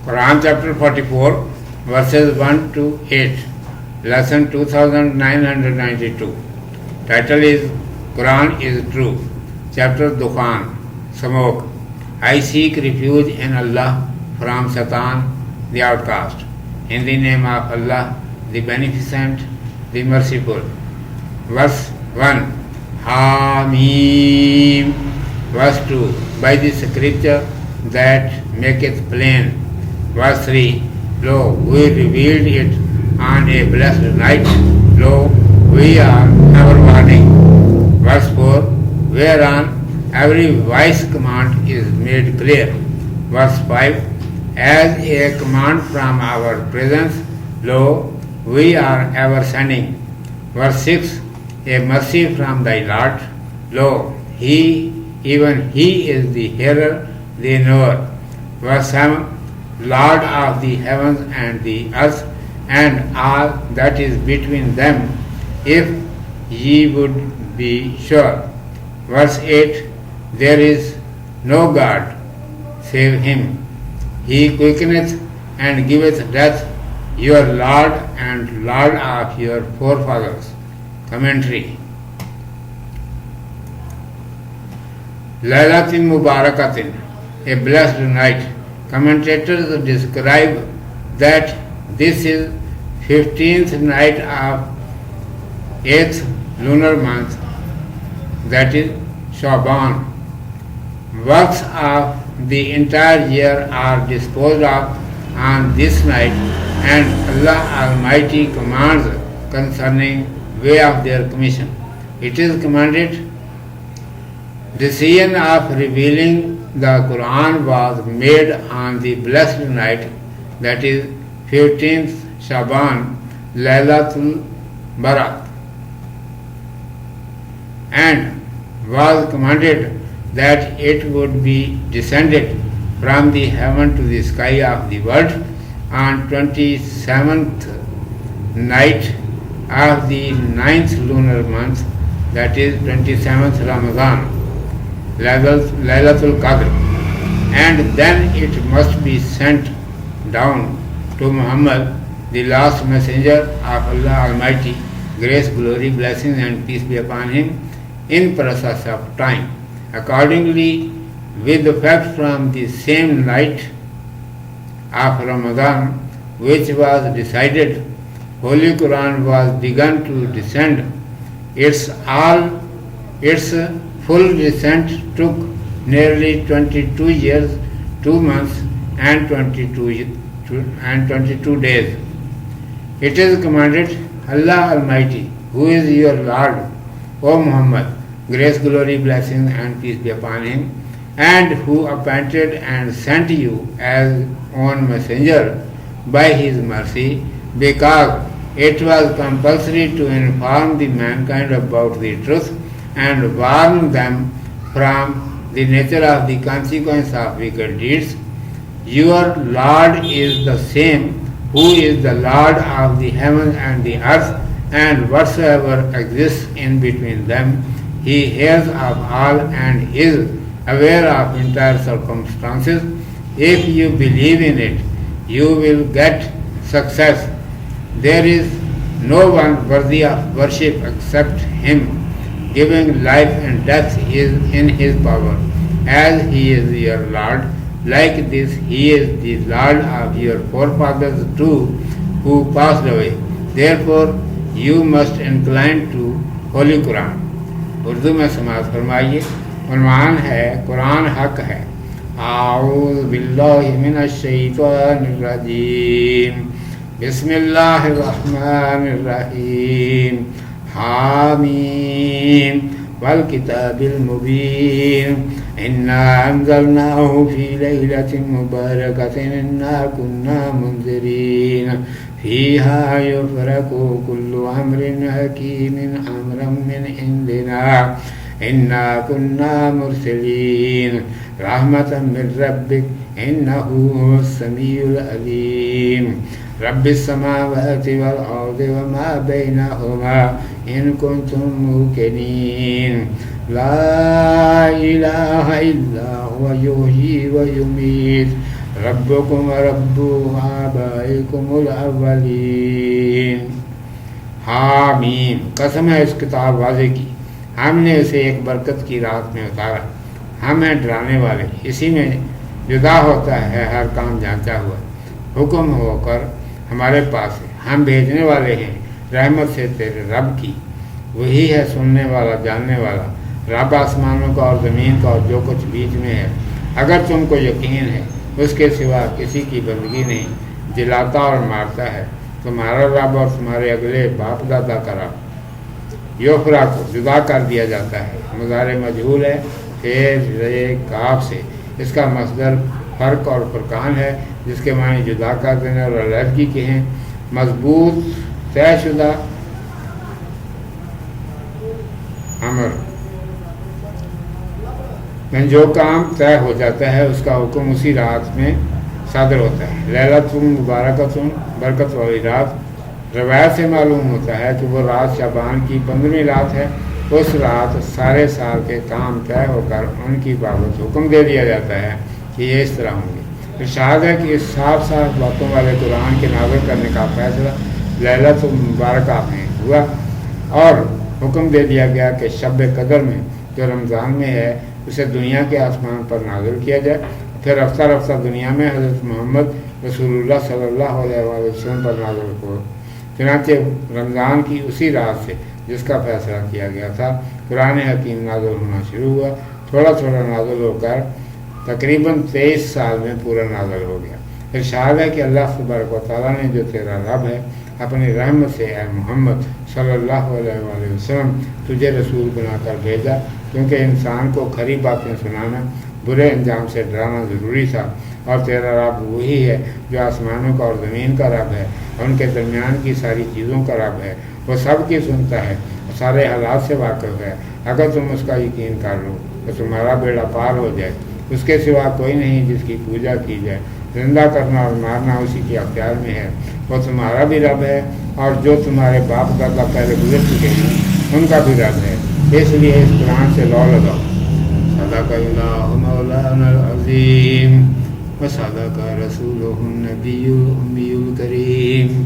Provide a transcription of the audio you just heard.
Quran chapter 44, verses 1 to 8, lesson 2992. Title is Quran is True. Chapter Dukhan, Smoke. I seek refuge in Allah from Satan, the outcast. In the name of Allah, the Beneficent, the Merciful. Verse 1. Hamim. Verse 2. By the scripture that maketh plain. Verse 3. Lo, we revealed it on a blessed night. Lo, we are ever warning. Verse 4. Whereon every wise command is made clear. Verse 5. As a command from our presence, lo, we are ever sending. Verse 6. A mercy from thy Lord, lo, even he is the hearer, the knower. Verse 7. Lord of the heavens and the earth, and all that is between them, if ye would be sure. Verse 8. There is no God save him. He quickeneth and giveth death, your Lord and Lord of your forefathers. Commentary. Laylatin Mubarakatin, a blessed night. Commentators describe that this is 15th night of 8th lunar month, that is Shaban. Works of the entire year are disposed of on this night, and Allah Almighty commands concerning way of their commission. It is commanded. Decision of revealing the Quran was made on the blessed night, that is 15th Shaban, Laylatul Barat, and was commanded that it would be descended from the heaven to the sky of the world on 27th night of the 9th lunar month, that is 27th Ramadan, Laylatul Qadr, and then it must be sent down to Muhammad, the last messenger of Allah Almighty, grace, glory, blessings and peace be upon him, in process of time. Accordingly, with the fact from the same night of Ramadan, which was decided, Holy Quran was begun to descend. Its full descent took nearly 22 years, 2 months and 22 days. It is commanded, Allah Almighty, who is your Lord, O Muhammad, grace, glory, blessings and peace be upon him, and who appointed and sent you as own messenger by his mercy, because it was compulsory to inform the mankind about the truth and warn them from the nature of the consequence of wicked deeds. Your Lord is the same who is the Lord of the heavens and the earth, and whatsoever exists in between them. He hears of all and is aware of entire circumstances. If you believe in it, you will get success. There is no one worthy of worship except him. Giving life and death is in his power. As he is your Lord, like this he is the Lord of your forefathers too, who passed away. Therefore, you must incline to Holy Quran. Urdu میں سماعت فرمائیے. عنوان ہے قرآن حق ہے. اعوذ باللہ من الشیطان الرجیم. بسم اللہ الرحمن الرحیم. حامیم والکتاب المبین. انا انزلناه فی لیلۃ مبارکۃ انا کنا منذرین فیہا یفرق کل امر حکیم امرا من عندنا انا کنا مرسلین رحمۃ من ربک انہ هو السمیع العلیم. رب السماوات والارض وما بینہما ان کنتم موقنین. لا الہ الا هو یحیی و یمیت ربکم و رب آبائکم الاولین. حامیم، قسم ہے اس کتاب واضح کی، ہم نے اسے ایک برکت کی رات میں اتارا، ہم ہیں ڈرانے والے، اسی میں جدا ہوتا ہے ہر کام جانتا ہوا، حکم ہو کر ہمارے پاس ہے، ہم بھیجنے والے ہیں رحمت سے تیرے رب کی، وہی ہے سننے والا جاننے والا، رب آسمانوں کا اور زمین کا اور جو کچھ بیچ میں ہے. اگر تم کو یقین ہے اس کے سوا کسی کی بندگی نہیں، جلاتا اور مارتا ہے، تمہارا رب اور تمہارے اگلے باپ دادا کا رب. یوفرا کو جدا کر دیا جاتا ہے، مضارع مجہول ہے فعل کاف سے، اس کا مصدر فرق اور فرقان ہے جس کے معنی جدا کر دینے اور علیحدگی کے ہیں. مضبوط طے شدہ امر، جو کام طے ہو جاتا ہے اس کا حکم اسی رات میں صادر ہوتا ہے. لیلۃ مبارکۃ، برکت والی رات. روایت سے معلوم ہوتا ہے کہ وہ رات شعبان کی 15ویں رات ہے. اس رات سارے سال کے کام طے ہو کر ان کی بابت حکم دے دیا جاتا ہے کہ یہ اس طرح ہوں گے. ارشاد ہے کہ اس صاف صاف باتوں والے قرآن کے نازل کرنے کا فیصلہ لیلۃ مبارکہ میں ہوا اور حکم دے دیا گیا کہ شب قدر میں جو رمضان میں ہے اسے دنیا کے آسمان پر نازل کیا جائے. پھر رفتہ رفتہ دنیا میں حضرت محمد رسول اللہ صلی اللہ علیہ وآلہ وسلم پر نازل ہو. چنانچہ رمضان کی اسی رات سے جس کا فیصلہ کیا گیا تھا قرآن حکیم نازل ہونا شروع ہوا، تھوڑا تھوڑا نازل ہو کر تقریباً 23 سال میں پورا نازل ہو گیا. ارشاد ہے کہ اللہ تبارک و تعالیٰ نے جو تیرا رب ہے اپنی رحمت سے اے محمد صلی اللہ علیہ وآلہ وسلم تجھے رسول بنا کر بھیجا، کیونکہ انسان کو کھری باتیں سنانا، برے انجام سے ڈرانا ضروری تھا. اور تیرا رب وہی ہے جو آسمانوں کا اور زمین کا رب ہے، اور ان کے درمیان کی ساری چیزوں کا رب ہے. وہ سب کی سنتا ہے، سارے حالات سے واقف ہے. اگر تم اس کا یقین کر لو تو تمہارا بیڑا پار ہو جائے. اس کے سوا کوئی نہیں جس کی پوجا کی جائے. زندہ کرنا اور مارنا اسی کے اختیار میں ہے. وہ تمہارا بھی رب ہے اور جو تمہارے باپ دادا پہلے گزر چکے ہیں ان کا بھی رب ہے. اس لیے اس قرآن سے لو لگاؤ. صدق اللہ مولانا العظیم و صدق رسولہ النبی الامی الکریم.